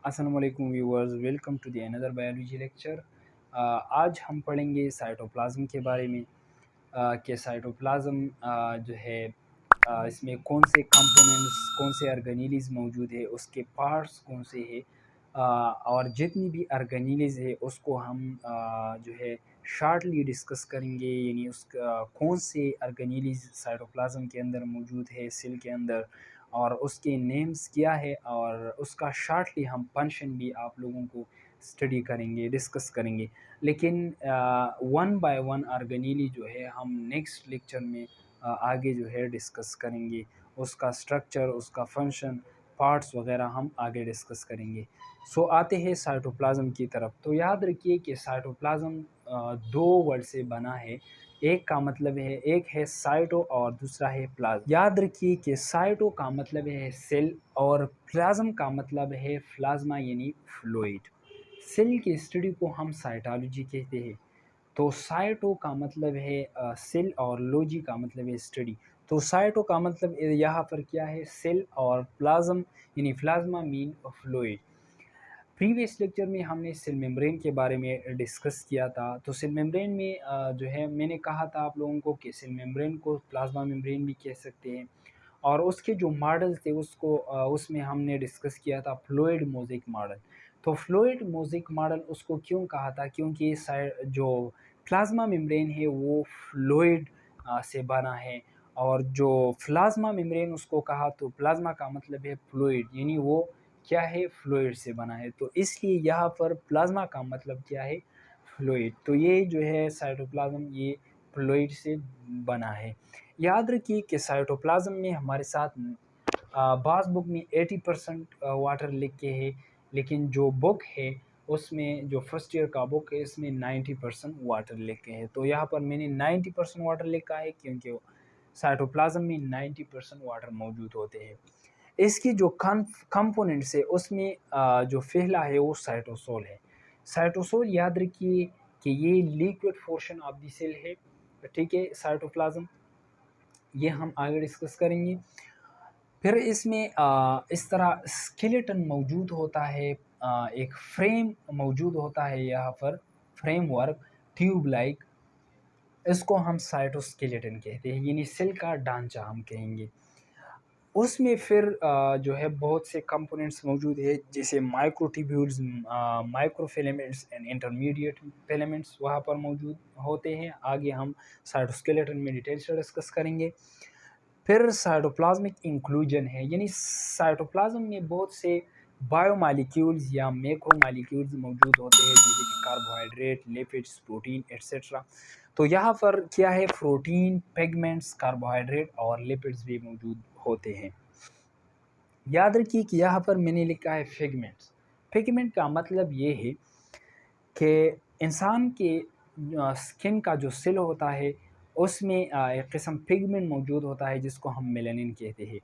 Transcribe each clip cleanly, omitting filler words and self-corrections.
السلام علیکم viewers, welcome to the اندر بایولوجی لیکچر۔ آج ہم پڑھیں گے سائٹوپلازم کے بارے میں کہ سائٹوپلازم جو ہے اس میں کون سے کمپوننٹس، کون سے آرگینیلیز موجود ہے، اس کے پارٹس کون سے ہیں، اور جتنی بھی آرگینیلیز ہے اس کو ہم جو ہے شارٹلی ڈسکس کریں گے، یعنی اس کا کون سے آرگینیلیز سائٹوپلازم کے اندر موجود ہے، سیل کے اندر، اور اس کے نیمز کیا ہے، اور اس کا شارٹلی ہم فنکشن بھی آپ لوگوں کو اسٹڈی کریں گے، ڈسکس کریں گے۔ لیکن ون بائی ون آرگنیلی جو ہے ہم نیکسٹ لیکچر میں آگے جو ہے ڈسکس کریں گے، اس کا اسٹرکچر، اس کا فنکشن، پارٹس وغیرہ ہم آگے ڈسکس کریں گے۔ سو آتے ہیں سائٹوپلازم کی طرف۔ تو یاد رکھیے کہ سائٹوپلازم دو ورڈ سے بنا ہے، ایک کا مطلب ہے، ایک ہے سائٹو اور دوسرا ہے پلازم۔ یاد رکھیے کہ سائٹو کا مطلب ہے سیل اور پلازم کا مطلب ہے پلازما یعنی فلوئڈ۔ سیل کی اسٹڈی کو ہم سائٹالوجی کہتے ہیں۔ تو سائٹو کا مطلب ہے سیل اور لوجی کا مطلب ہے اسٹڈی۔ تو سائٹو کا مطلب یہاں پر کیا ہے، سیل، اور پلازم یعنی پلازما مین فلوئڈ۔ پریویس لیکچر میں ہم نے سیل میمبرین کے بارے میں ڈسکس کیا تھا۔ تو سیل میمبرین میں جو ہے میں نے کہا تھا آپ لوگوں کو کہ سیل میمبرین کو پلازما میمبرین بھی کہہ سکتے ہیں، اور اس کے جو ماڈل تھے اس میں ہم نے ڈسکس کیا تھا فلوئڈ موزیک ماڈل۔ تو فلوئڈ موزیک ماڈل اس کو کیوں کہا تھا، کیونکہ جو پلازما میمبرین ہے وہ فلوئڈ سے بنا ہے، اور جو پلازما میمبرین اس کو کہا، تو پلازما کا مطلب ہے فلوئڈ، یعنی وہ کیا ہے، فلوئڈ سے بنا ہے۔ تو اس لیے یہاں پر پلازما کا مطلب کیا ہے، فلوئڈ۔ تو یہ جو ہے سائٹوپلازم یہ فلوئڈ سے بنا ہے۔ یاد رکھیے کہ سائٹوپلازم میں ہمارے ساتھ بعض بک میں 80% واٹر لکھ کے ہے، لیکن جو بک ہے اس میں جو فرسٹ ایئر کا بک ہے اس میں 90% واٹر لکھ کے ہے۔ تو یہاں پر میں نے 90% واٹر لکھا ہے کیونکہ سائٹوپلازم میں 90% واٹر موجود ہوتے ہیں۔ اس کی جو کمپوننٹس ہے اس میں جو پہلا ہے وہ سائٹوسول ہے۔ سائٹوسول یاد رکھیے کہ یہ liquid portion of the sale ہے، ٹھیک ہے، سائٹوپلازم، یہ ہم آگے ڈسکس کریں گے۔ پھر اس میں اس طرح اسکیلیٹن موجود ہوتا ہے، ایک فریم موجود ہوتا ہے یہاں پر، فریم ورک ٹیوب لائک، اس کو ہم سائٹوسکیلیٹن کہتے ہیں، یعنی سیل کا ڈھانچہ ہم کہیں گے۔ اس میں پھر جو ہے بہت سے کمپوننٹس موجود ہیں، جیسے مائکروٹیبیولز، مائکرو فیلیمنٹس اینڈ انٹرمیڈیٹ فیلیمنٹس وہاں پر موجود ہوتے ہیں۔ آگے ہم سائٹوسکیلیٹن میں ڈیٹیل سے ڈسکس کریں گے۔ پھر سائٹوپلازمک انکلوژن ہے، یعنی سائٹوپلازم میں بہت سے بایو مالیکیولز یا میکرو مالیکیولز موجود ہوتے ہیں، جیسے کہ کاربوہائیڈریٹ، لیپڈس، پروٹین ایٹسیٹرا۔ تو یہاں پر کیا ہے، پروٹین، پیگمنٹس، کاربوہائیڈریٹ اور لیپڈس بھی موجود ہوتے ہیں۔ یاد رکھیے کہ یہاں پر میں نے لکھا ہے پیگمنٹس۔ پیگمنٹ کا مطلب یہ ہے کہ انسان کے سکن کا جو سیل ہوتا ہے اس میں ایک قسم پیگمنٹ موجود ہوتا ہے جس کو ہم میلانن کہتے ہیں۔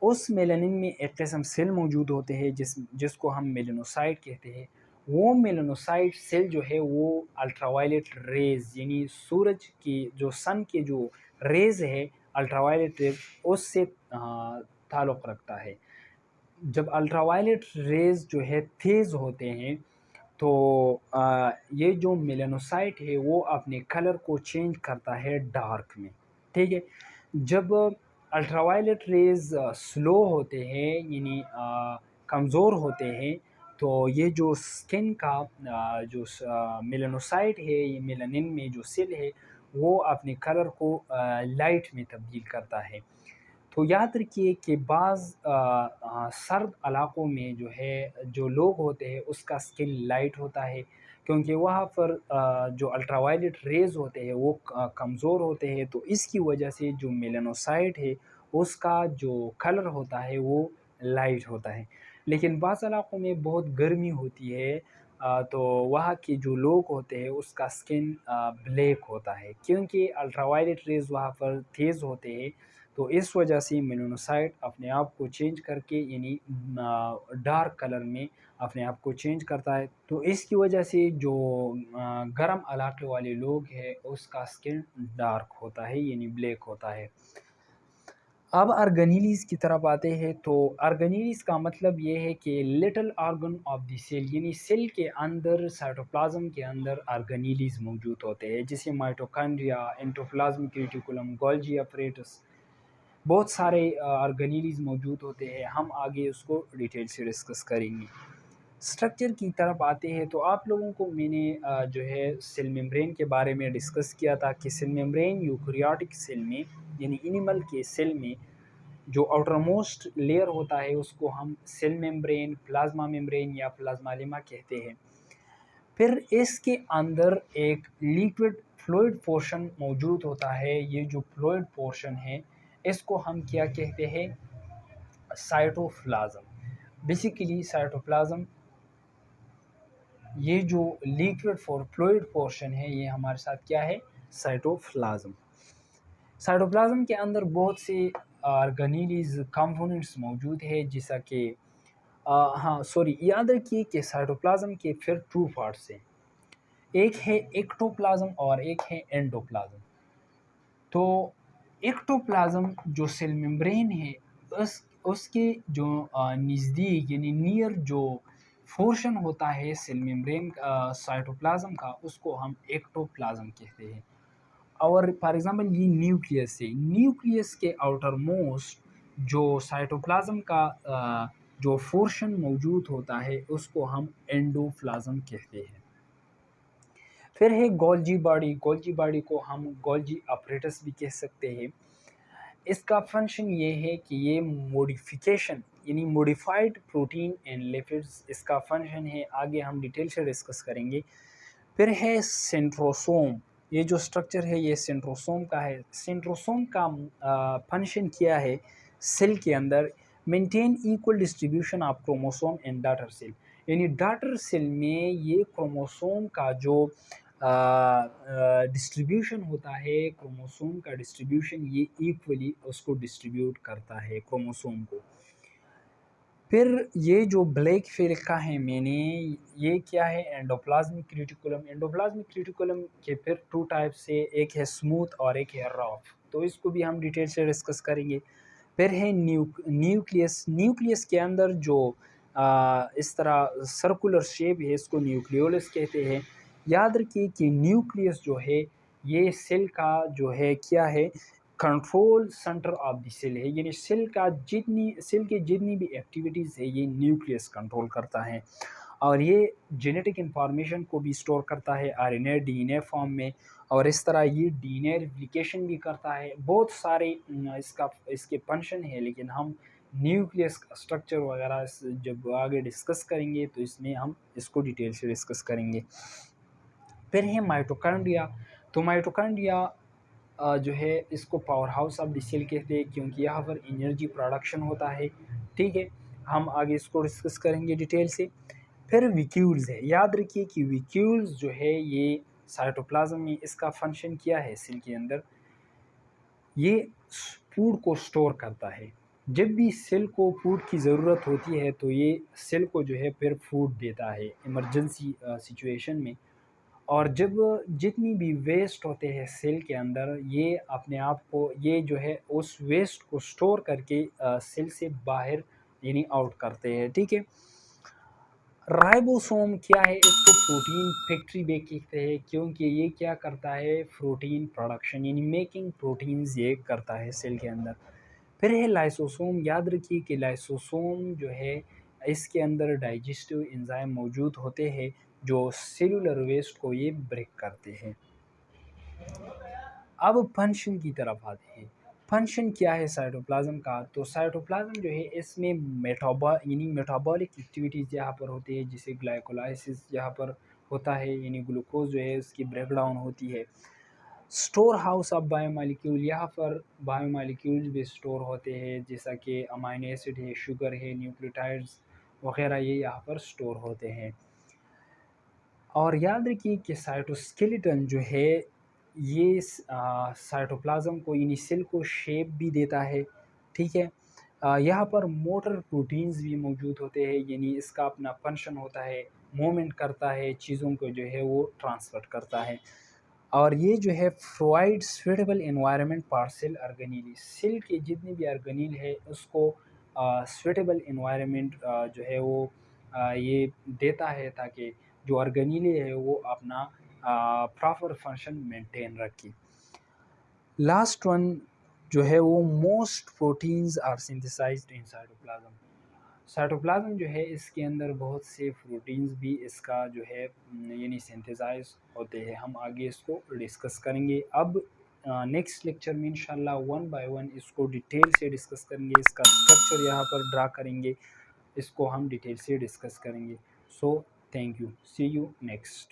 اس میلانن میں ایک قسم سیل موجود ہوتے ہیں جس کو ہم میلانوسائٹ کہتے ہیں۔ وہ میلانوسائٹ سیل جو ہے وہ الٹرا وائلٹ ریز، یعنی سورج کی جو سن کے جو ریز ہے، الٹرا وائلٹ ریز، اس سے تعلق رکھتا ہے۔ جب الٹرا وائلٹ ریز جو ہے تیز ہوتے ہیں تو یہ جو میلانوسائٹ ہے وہ اپنے کلر کو چینج کرتا ہے ڈارک میں، ٹھیک ہے۔ جب الٹرا وائلٹ ریز سلو ہوتے ہیں، یعنی کمزور ہوتے ہیں، تو یہ جو سکن کا جو میلانوسائٹ ہے، یہ میلانن میں جو سیل ہے وہ اپنے کلر کو لائٹ میں تبدیل کرتا ہے۔ تو یاد رکھیے کہ بعض سرد علاقوں میں جو ہے جو لوگ ہوتے ہیں اس کا سکن لائٹ ہوتا ہے، کیونکہ وہاں پر جو الٹرا وائلٹ ریز ہوتے ہیں وہ کمزور ہوتے ہیں، تو اس کی وجہ سے جو میلانوسائٹ ہے اس کا جو کلر ہوتا ہے وہ لائٹ ہوتا ہے۔ لیکن بعض علاقوں میں بہت گرمی ہوتی ہے، تو وہاں کے جو لوگ ہوتے ہیں اس کا سکن بلیک ہوتا ہے، کیونکہ الٹرا وائلٹ ریز وہاں پر تیز ہوتے ہیں۔ تو اس وجہ سے میلانوسائٹ اپنے آپ کو چینج کر کے، یعنی ڈارک کلر میں اپنے آپ کو چینج کرتا ہے۔ تو اس کی وجہ سے جو گرم علاقے والے لوگ ہیں اس کا سکن ڈارک ہوتا ہے، یعنی بلیک ہوتا ہے۔ اب آرگنیلیز کی طرف آتے ہیں تو آرگنیلیز کا مطلب یہ ہے کہ little organ of the sale, یعنی سیل کے اندر سائٹوپلازم کے اندر آرگنیلیز موجود ہوتے ہیں، جسے مائٹوکانڈریا، انڈوپلازمک ریٹیکولم، گولجی اپریٹس، بہت سارے آرگنیلیز موجود ہوتے ہیں۔ ہم آگے اس کو ڈیٹیل سے ڈسکس کریں گے۔ اسٹرکچر کی طرف آتے ہیں تو آپ لوگوں کو میں نے جو ہے سیل میمبرین کے بارے میں ڈسکس کیا تھا کہ سیل میمبرین یوکریاٹک سیل میں، یعنی اینیمل کے سیل میں جو آؤٹر موسٹ لیئر ہوتا ہے اس کو ہم سیل میمبرین، پلازما میمبرین یا پلازما لیما کہتے ہیں۔ پھر اس کے اندر ایک لیکوڈ فلوئڈ پورشن موجود ہوتا ہے۔ یہ جو فلوئڈ پورشن ہے اس کو ہم کیا کہتے ہیں؟ سائٹوپلازم۔ بیسیکلی سائٹوپلازم، یہ جو لیکوڈ فلوئڈ پورشن ہے یہ ہمارے ساتھ کیا ہے؟ سائٹوپلازم۔ سائٹوپلازم کے اندر بہت سے آرگنیلیز کمپوننٹس موجود ہے، جیسا کہ یاد رکھیے کہ سائٹوپلازم کے پھر 2 پارٹس ہیں، ایک ہے ایکٹوپلازم اور ایک ہے اینڈوپلازم۔ تو ایکٹوپلازم جو سیل ممبرین ہے اس کے جو نزدیک یعنی نیئر جو پورشن ہوتا ہے سیل ممبرین سائٹوپلازم کا، اس کو ہم ایکٹوپلازم کہتے ہیں۔ اور فار ایگزامپل یہ نیوکلیس ہے، نیوکلیس کے آؤٹر موسٹ جو سائٹوپلازم کا جو پورشن موجود ہوتا ہے اس کو ہم اینڈوپلازم کہتے ہیں۔ پھر ہے گولجی باڈی، گولجی باڈی کو ہم گولجی اپریٹس بھی کہہ سکتے ہیں۔ اس کا فنکشن یہ ہے کہ یہ موڈیفیکیشن یعنی موڈیفائڈ پروٹین اینڈ لیپڈز اس کا فنکشن ہے، آگے ہم ڈیٹیل سے ڈسکس کریں گے۔ پھر ہے سینٹروسوم، یہ جو سٹرکچر ہے یہ سینٹروسوم کا ہے۔ سینٹروسوم کا فنکشن کیا ہے؟ سیل کے اندر maintain equal distribution of chromosome in daughter cell, یعنی ڈاٹر سیل میں یہ کروموسوم کا جو ڈسٹریبیوشن ہوتا ہے، کروموسوم کا ڈسٹریبیوشن یہ ایکولی اس کو ڈسٹریبیوٹ کرتا ہے کروموسوم کو۔ پھر یہ جو بلیک فلکا ہے میں نے، یہ کیا ہے؟ Endoplasmic reticulum. اینڈوپلازمک ریٹیکولم کے پھر 2 ٹائپس ہے، ایک ہے اسموتھ اور ایک ہے رف، تو اس کو بھی ہم ڈیٹیل سے ڈسکس کریں گے۔ پھر ہے نیوکلیس، نیوکلیس کے اندر جو اس طرح سرکولر شیپ ہے اس کو نیوکلیولس کہتے ہیں۔ یاد رکھیے کہ نیوکلیس جو ہے یہ سیل کا جو ہے کیا ہے؟ Control centre of the sale ہے، یعنی سیل کے جتنی بھی ایکٹیویٹیز ہے یہ نیوکلیس کنٹرول کرتا ہے، اور یہ جینیٹک انفارمیشن کو بھی سٹور کرتا ہے R N A D N A form میں، اور اس طرح یہ ڈی این اے ریپلیکیشن بھی کرتا ہے۔ بہت سارے اس کے فنکشن ہے، لیکن ہم نیوکلیس کا اسٹرکچر وغیرہ جب آگے ڈسکس کریں گے تو اس میں ہم اس کو ڈیٹیل سے ڈسکس کریں گے۔ پھر ہے مائٹوکانڈریا، تو مائٹوکانڈریا جو ہے اس کو power house of the sale کہتے ہیں، کیونکہ یہاں پر انرجی پروڈکشن ہوتا ہے۔ ٹھیک ہے، ہم آگے اس کو ڈسکس کریں گے ڈیٹیل سے۔ پھر ویکیولز ہے، یاد رکھیے کہ ویکیولز جو ہے یہ سائٹوپلازم میں اس کا فنکشن کیا ہے؟ سیل کے اندر یہ فوڈ کو سٹور کرتا ہے، جب بھی سیل کو فوڈ کی ضرورت ہوتی ہے تو یہ سیل کو جو ہے پھر فوڈ دیتا ہے ایمرجنسی سچویشن میں، اور جب جتنی بھی ویسٹ ہوتے ہیں سیل کے اندر یہ اپنے آپ کو یہ جو ہے اس ویسٹ کو سٹور کر کے سیل سے باہر یعنی آؤٹ کرتے ہیں۔ ٹھیک ہے، رائبوسوم کیا ہے؟ اس کو پروٹین فیکٹری بھی کہتے ہیں، کیونکہ یہ کیا کرتا ہے؟ پروٹین پروڈکشن یعنی میکنگ پروٹینز یہ کرتا ہے سیل کے اندر۔ پھر ہے لائسوسوم، یاد رکھیے کہ لائسوسوم جو ہے اس کے اندر ڈائجسٹو انزائم موجود ہوتے ہیں جو سیلولر ویسٹ کو یہ بریک کرتے ہیں۔ اب فنکشن کی طرف آتے ہیں۔ فنکشن کیا ہے سائٹوپلازم کا؟ تو سائٹوپلازم جو ہے اس میں میٹابولک ایکٹیویٹیز یہاں پر ہوتی ہے، جسے گلائکولائسس یہاں پر ہوتا ہے، یعنی گلوکوز جو ہے اس کی بریک ڈاؤن ہوتی ہے۔ Store house of bio molecule, یہاں پر بایو مالیکیول بھی سٹور ہوتے ہیں، جیسا کہ امائنو ایسڈ ہے، شوگر ہے، نیوکلیوٹائڈز وغیرہ یہ یہاں پر سٹور ہوتے ہیں۔ اور یاد رکھیے کہ سائٹوسکیلیٹن جو ہے یہ سائٹوپلازم کو یعنی سیل کو شیپ بھی دیتا ہے۔ ٹھیک ہے، یہاں پر موٹر پروٹینز بھی موجود ہوتے ہیں، یعنی اس کا اپنا فنکشن ہوتا ہے، موومنٹ کرتا ہے، چیزوں کو جو ہے وہ ٹرانسفر کرتا ہے۔ اور یہ جو ہے provide suitable environment for cell organelle, cell کے جتنے بھی آرگنیل ہے اس کو سویٹیبل انوائرمنٹ جو ہے وہ یہ دیتا ہے تاکہ جو آرگنیلے ہے وہ اپنا پراپر فنکشن مینٹین رکھے۔ لاسٹ ون جو ہے وہ most proteins are synthesized in cytoplasm. Cytoplasm جو ہے اس کے اندر بہت سے پروٹینز بھی اس کا جو ہے یعنی سنتھسائز ہوتے ہیں، ہم آگے اس کو ڈسکس کریں گے۔ اب نیکسٹ لیکچر میں انشاءاللہ ون بائی ون اس کو ڈیٹیل سے ڈسکس کریں گے، اس کا اسٹرکچر یہاں پر ڈرا کریں گے، اس کو ہم ڈیٹیل سے ڈسکس کریں گے۔ So thank you, see you next.